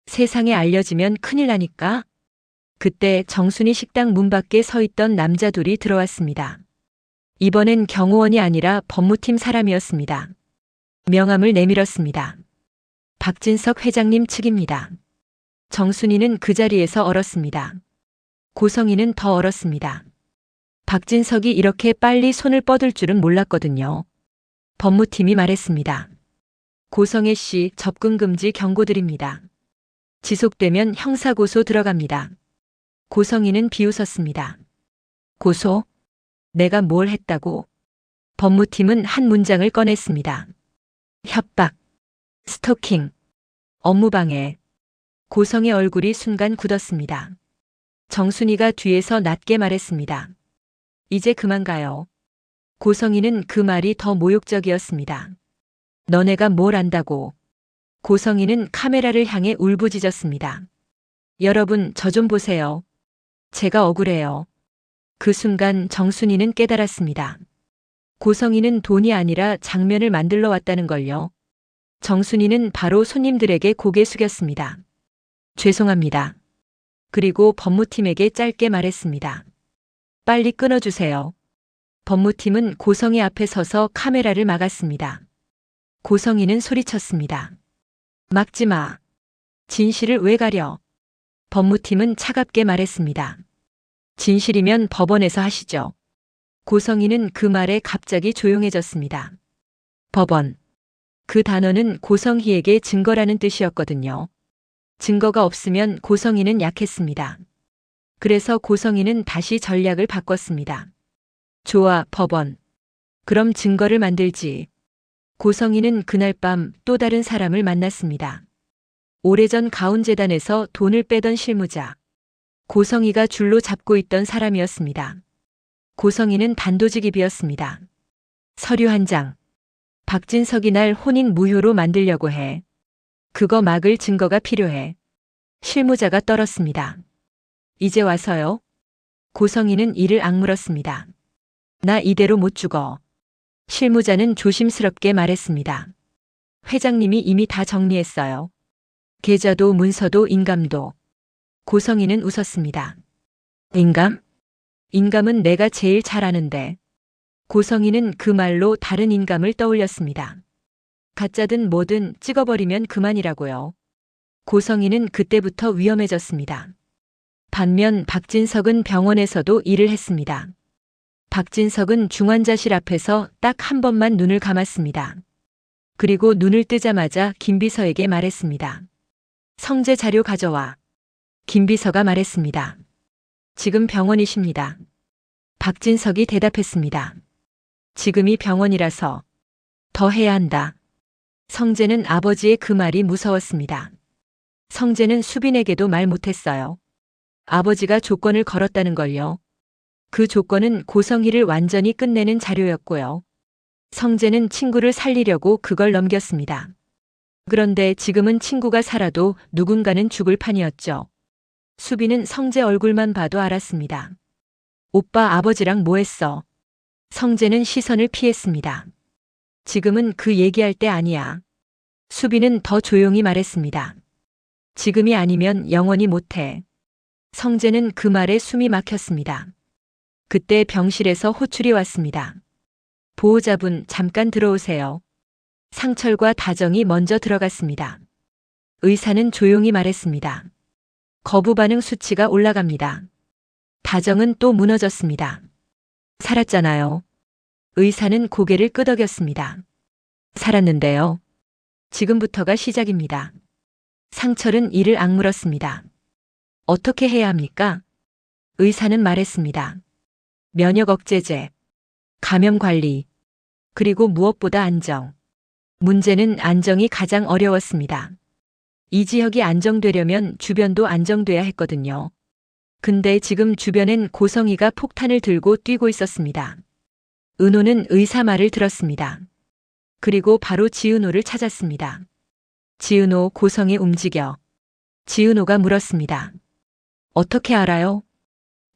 세상에 알려지면 큰일 나니까? 그때 정순이 식당 문 밖에 서 있던 남자 둘이 들어왔습니다. 이번엔 경호원이 아니라 법무팀 사람이었습니다. 명함을 내밀었습니다. 박진석 회장님 측입니다. 정순이는 그 자리에서 얼었습니다. 고성이는 더 얼었습니다. 박진석이 이렇게 빨리 손을 뻗을 줄은 몰랐거든요. 법무팀이 말했습니다. 고성애 씨 접근 금지 경고드립니다. 지속되면 형사고소 들어갑니다. 고성이는 비웃었습니다. 고소? 내가 뭘 했다고? 법무팀은 한 문장을 꺼냈습니다. 협박, 스토킹, 업무방해. 고성의 얼굴이 순간 굳었습니다. 정순이가 뒤에서 낮게 말했습니다. 이제 그만 가요. 고성이는 그 말이 더 모욕적이었습니다. 너네가 뭘 안다고. 고성이는 카메라를 향해 울부짖었습니다. 여러분, 저 좀 보세요. 제가 억울해요. 그 순간 정순이는 깨달았습니다. 고성이는 돈이 아니라 장면을 만들러 왔다는 걸요. 정순이는 바로 손님들에게 고개 숙였습니다. 죄송합니다. 그리고 법무팀에게 짧게 말했습니다. 빨리 끊어주세요. 법무팀은 고성이 앞에 서서 카메라를 막았습니다. 고성이는 소리쳤습니다. 막지 마. 진실을 왜 가려? 법무팀은 차갑게 말했습니다. 진실이면 법원에서 하시죠. 고성이는 그 말에 갑자기 조용해졌습니다. 법원. 그 단어는 고성희에게 증거라는 뜻이었거든요. 증거가 없으면 고성이는 약했습니다. 그래서 고성이는 다시 전략을 바꿨습니다. 좋아, 법원. 그럼 증거를 만들지. 고성이는 그날 밤 또 다른 사람을 만났습니다. 오래전 가운재단에서 돈을 빼던 실무자. 고성이가 줄로 잡고 있던 사람이었습니다. 고성이는 단도직입이었습니다. 서류 한 장. 박진석이 날 혼인 무효로 만들려고 해. 그거 막을 증거가 필요해. 실무자가 떨었습니다. 이제 와서요? 고성이는 이를 악물었습니다. 나 이대로 못 죽어. 실무자는 조심스럽게 말했습니다. 회장님이 이미 다 정리했어요. 계좌도 문서도 인감도. 고성이는 웃었습니다. 인감? 인감은 내가 제일 잘 아는데. 고성이는 그 말로 다른 인감을 떠올렸습니다. 가짜든 뭐든 찍어버리면 그만이라고요. 고성이는 그때부터 위험해졌습니다. 반면 박진석은 병원에서도 일을 했습니다. 박진석은 중환자실 앞에서 딱 한 번만 눈을 감았습니다. 그리고 눈을 뜨자마자 김비서에게 말했습니다. 성제 자료 가져와. 김비서가 말했습니다. 지금 병원이십니다. 박진석이 대답했습니다. 지금이 병원이라서 더 해야 한다. 성재는 아버지의 그 말이 무서웠습니다. 성재는 수빈에게도 말 못했어요. 아버지가 조건을 걸었다는 걸요. 그 조건은 고성희를 완전히 끝내는 자료였고요. 성재는 친구를 살리려고 그걸 넘겼습니다. 그런데 지금은 친구가 살아도 누군가는 죽을 판이었죠. 수빈은 성재 얼굴만 봐도 알았습니다. 오빠 아버지랑 뭐 했어? 성재는 시선을 피했습니다. 지금은 그 얘기할 때 아니야. 수빈은 더 조용히 말했습니다. 지금이 아니면 영원히 못해. 성재는 그 말에 숨이 막혔습니다. 그때 병실에서 호출이 왔습니다. 보호자분 잠깐 들어오세요. 상철과 다정이 먼저 들어갔습니다. 의사는 조용히 말했습니다. 거부 반응 수치가 올라갑니다. 다정은 또 무너졌습니다. 살았잖아요. 의사는 고개를 끄덕였습니다. 살았는데요. 지금부터가 시작입니다. 상철은 이를 악물었습니다. 어떻게 해야 합니까? 의사는 말했습니다. 면역 억제제, 감염 관리, 그리고 무엇보다 안정. 문제는 안정이 가장 어려웠습니다. 이 지역이 안정되려면 주변도 안정돼야 했거든요. 근데 지금 주변엔 고성이가 폭탄을 들고 뛰고 있었습니다. 은호는 의사 말을 들었습니다. 그리고 바로 지은호를 찾았습니다. 지은호, 고성이 움직여. 지은호가 물었습니다. 어떻게 알아요?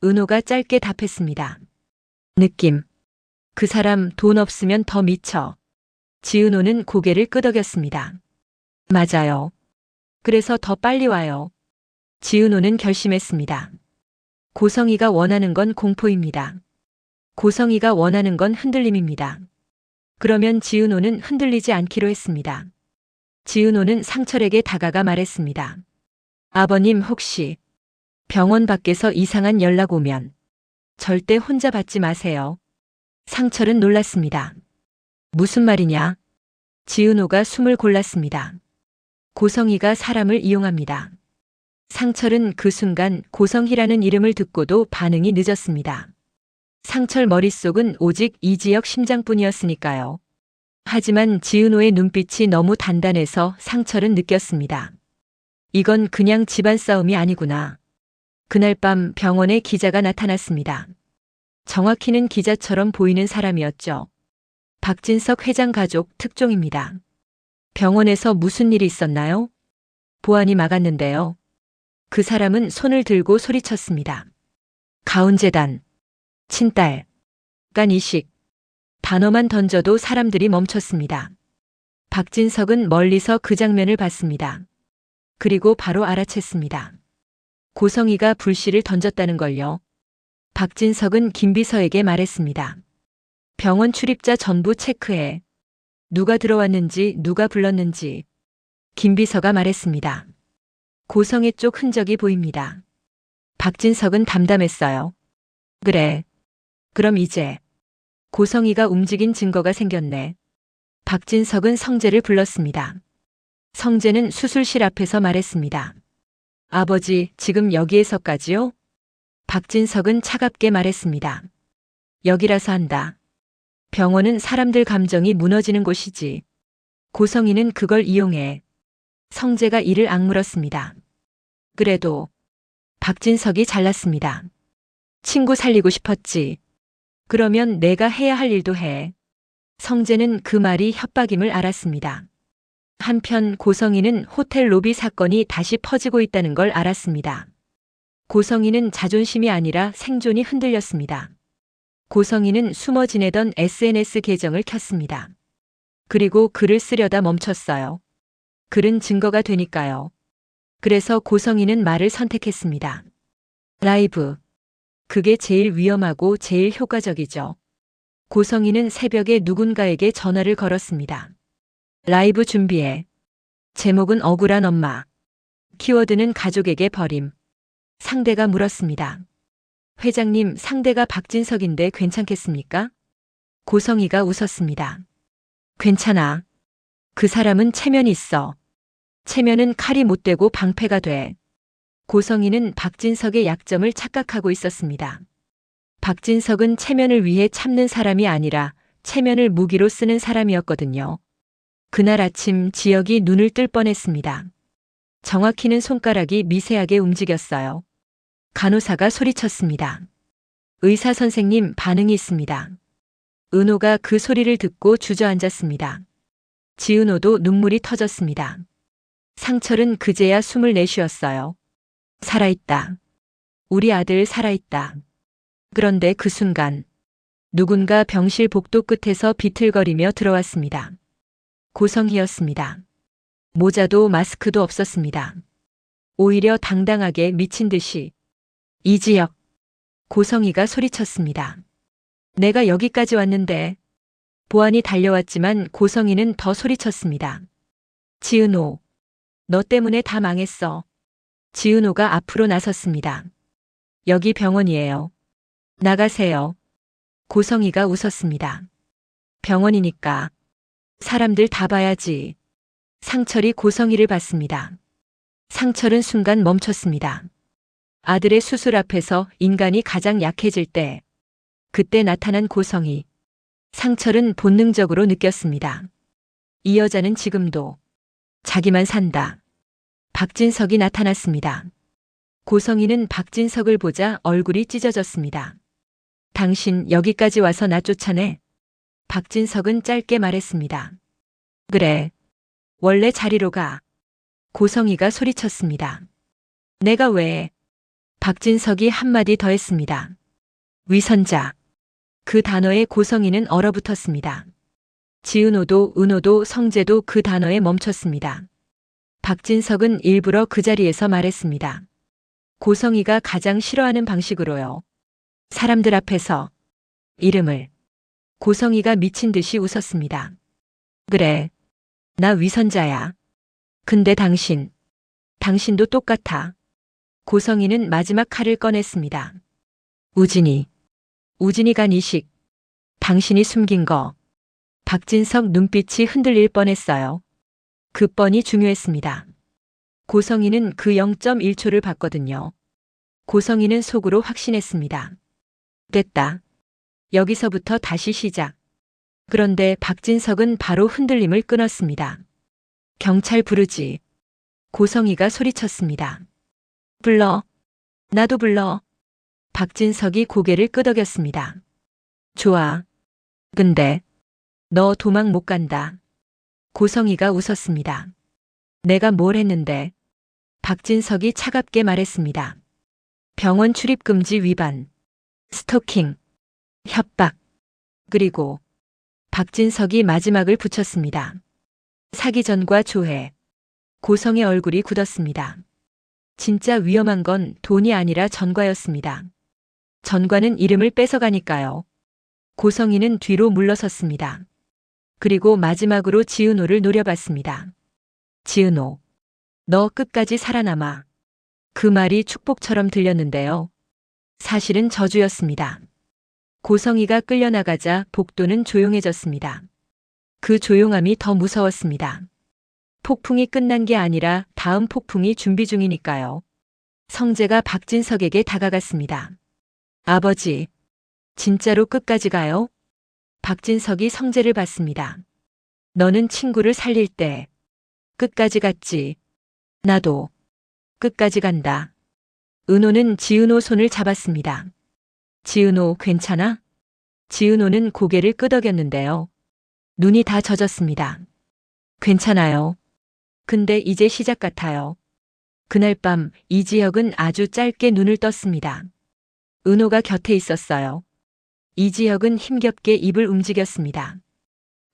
은호가 짧게 답했습니다. 느낌. 그 사람 돈 없으면 더 미쳐. 지은호는 고개를 끄덕였습니다. 맞아요. 그래서 더 빨리 와요. 지은호는 결심했습니다. 고성이가 원하는 건 공포입니다. 고성이가 원하는 건 흔들림입니다. 그러면 지은호는 흔들리지 않기로 했습니다. 지은호는 상철에게 다가가 말했습니다. 아버님 혹시 병원 밖에서 이상한 연락 오면 절대 혼자 받지 마세요. 상철은 놀랐습니다. 무슨 말이냐? 지은호가 숨을 골랐습니다. 고성이가 사람을 이용합니다. 상철은 그 순간 고성희라는 이름을 듣고도 반응이 늦었습니다. 상철 머릿속은 오직 이지혁 심장뿐이었으니까요. 하지만 지은호의 눈빛이 너무 단단해서 상철은 느꼈습니다. 이건 그냥 집안 싸움이 아니구나. 그날 밤 병원에 기자가 나타났습니다. 정확히는 기자처럼 보이는 사람이었죠. 박진석 회장 가족 특종입니다. 병원에서 무슨 일이 있었나요? 보안이 막았는데요. 그 사람은 손을 들고 소리쳤습니다. 가운재단, 친딸, 깐이식. 단어만 던져도 사람들이 멈췄습니다. 박진석은 멀리서 그 장면을 봤습니다. 그리고 바로 알아챘습니다. 고성이가 불씨를 던졌다는 걸요. 박진석은 김비서에게 말했습니다. 병원 출입자 전부 체크해. 누가 들어왔는지 누가 불렀는지. 김비서가 말했습니다. 고성의 쪽 흔적이 보입니다. 박진석은 담담했어요. 그래. 그럼 이제 고성이가 움직인 증거가 생겼네. 박진석은 성재를 불렀습니다. 성재는 수술실 앞에서 말했습니다. 아버지, 지금 여기에서까지요? 박진석은 차갑게 말했습니다. 여기라서 한다. 병원은 사람들 감정이 무너지는 곳이지. 고성이는 그걸 이용해. 성재가 이를 악물었습니다. 그래도 박진석이 잘났습니다. 친구 살리고 싶었지. 그러면 내가 해야 할 일도 해. 성재는 그 말이 협박임을 알았습니다. 한편 고성이는 호텔 로비 사건이 다시 퍼지고 있다는 걸 알았습니다. 고성이는 자존심이 아니라 생존이 흔들렸습니다. 고성이는 숨어 지내던 SNS 계정을 켰습니다. 그리고 글을 쓰려다 멈췄어요. 글은 증거가 되니까요. 그래서 고성이는 말을 선택했습니다. 라이브. 그게 제일 위험하고 제일 효과적이죠. 고성이는 새벽에 누군가에게 전화를 걸었습니다. 라이브 준비해. 제목은 억울한 엄마. 키워드는 가족에게 버림. 상대가 물었습니다. 회장님, 상대가 박진석인데 괜찮겠습니까? 고성이가 웃었습니다. 괜찮아. 그 사람은 체면이 있어. 체면은 칼이 못 되고 방패가 돼. 고성이는 박진석의 약점을 착각하고 있었습니다. 박진석은 체면을 위해 참는 사람이 아니라 체면을 무기로 쓰는 사람이었거든요. 그날 아침 지역이 눈을 뜰 뻔했습니다. 정확히는 손가락이 미세하게 움직였어요. 간호사가 소리쳤습니다. 의사 선생님, 반응이 있습니다. 은호가 그 소리를 듣고 주저앉았습니다. 지은호도 눈물이 터졌습니다. 상철은 그제야 숨을 내쉬었어요. 살아있다. 우리 아들 살아있다. 그런데 그 순간 누군가 병실 복도 끝에서 비틀거리며 들어왔습니다. 고성희였습니다. 모자도 마스크도 없었습니다. 오히려 당당하게 미친 듯이. 이지혁. 고성희가 소리쳤습니다. 내가 여기까지 왔는데. 보안이 달려왔지만 고성희는 더 소리쳤습니다. 지은호. 너 때문에 다 망했어. 지은호가 앞으로 나섰습니다. 여기 병원이에요. 나가세요. 고성희가 웃었습니다. 병원이니까. 사람들 다 봐야지. 상철이 고성희를 봤습니다. 상철은 순간 멈췄습니다. 아들의 수술 앞에서 인간이 가장 약해질 때, 그때 나타난 고성희. 상철은 본능적으로 느꼈습니다. 이 여자는 지금도 자기만 산다. 박진석이 나타났습니다. 고성희는 박진석을 보자 얼굴이 찢어졌습니다. 당신 여기까지 와서 나 쫓아내? 박진석은 짧게 말했습니다. 그래. 원래 자리로 가. 고성희가 소리쳤습니다. 내가 왜? 박진석이 한마디 더 했습니다. 위선자. 그 단어에 고성희는 얼어붙었습니다. 지은호도 은호도 성재도 그 단어에 멈췄습니다. 박진석은 일부러 그 자리에서 말했습니다. 고성희가 가장 싫어하는 방식으로요. 사람들 앞에서 이름을. 고성희가 미친 듯이 웃었습니다. 그래. 나 위선자야. 근데 당신도 똑같아. 고성희는 마지막 칼을 꺼냈습니다. 우진이가 니식. 당신이 숨긴 거. 박진석 눈빛이 흔들릴 뻔했어요. 그 뻔이 중요했습니다. 고성희는 그 0.1초를 봤거든요. 고성희는 속으로 확신했습니다. 됐다. 여기서부터 다시 시작. 그런데 박진석은 바로 흔들림을 끊었습니다. 경찰 부르지. 고성희가 소리쳤습니다. 불러. 나도 불러. 박진석이 고개를 끄덕였습니다. 좋아. 근데 너 도망 못 간다. 고성희가 웃었습니다. 내가 뭘 했는데? 박진석이 차갑게 말했습니다. 병원 출입 금지 위반, 스토킹, 협박, 그리고 박진석이 마지막을 붙였습니다. 사기 전과 조해. 고성의 얼굴이 굳었습니다. 진짜 위험한 건 돈이 아니라 전과였습니다. 전과는 이름을 뺏어가니까요. 고성희는 뒤로 물러섰습니다. 그리고 마지막으로 지은호를 노려봤습니다. 지은호, 너 끝까지 살아남아. 그 말이 축복처럼 들렸는데요. 사실은 저주였습니다. 고성희가 끌려나가자 복도는 조용해졌습니다. 그 조용함이 더 무서웠습니다. 폭풍이 끝난 게 아니라 다음 폭풍이 준비 중이니까요. 성재가 박진석에게 다가갔습니다. 아버지, 진짜로 끝까지 가요? 박진석이 성재를 봤습니다. 너는 친구를 살릴 때 끝까지 갔지. 나도 끝까지 간다. 은호는 지은호 손을 잡았습니다. 지은호 괜찮아? 지은호는 고개를 끄덕였는데요. 눈이 다 젖었습니다. 괜찮아요. 근데 이제 시작 같아요. 그날 밤 이지혁은 아주 짧게 눈을 떴습니다. 은호가 곁에 있었어요. 이지혁은 힘겹게 입을 움직였습니다.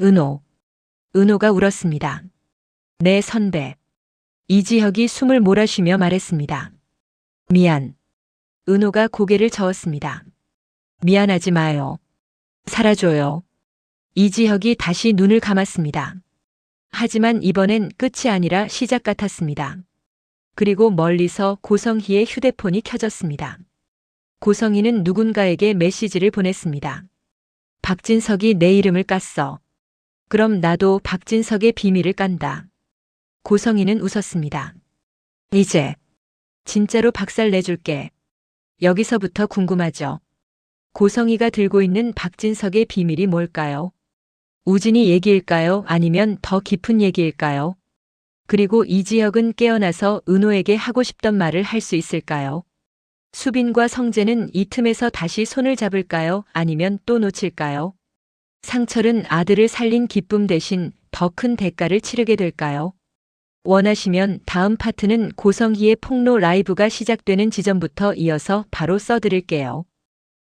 은호. 은호가 울었습니다. 내 선배. 이지혁이 숨을 몰아쉬며 말했습니다. 미안. 은호가 고개를 저었습니다. 미안하지 마요. 살아줘요. 이지혁이 다시 눈을 감았습니다. 하지만 이번엔 끝이 아니라 시작 같았습니다. 그리고 멀리서 고성희의 휴대폰이 켜졌습니다. 고성희는 누군가에게 메시지를 보냈습니다. 박진석이 내 이름을 깠어. 그럼 나도 박진석의 비밀을 깐다. 고성희는 웃었습니다. 이제 진짜로 박살 내줄게. 여기서부터 궁금하죠. 고성희가 들고 있는 박진석의 비밀이 뭘까요? 우진이 얘기일까요? 아니면 더 깊은 얘기일까요? 그리고 이지혁은 깨어나서 은호에게 하고 싶던 말을 할 수 있을까요? 수빈과 성재는 이 틈에서 다시 손을 잡을까요? 아니면 또 놓칠까요? 상철은 아들을 살린 기쁨 대신 더 큰 대가를 치르게 될까요? 원하시면 다음 파트는 고성희의 폭로 라이브가 시작되는 지점부터 이어서 바로 써드릴게요.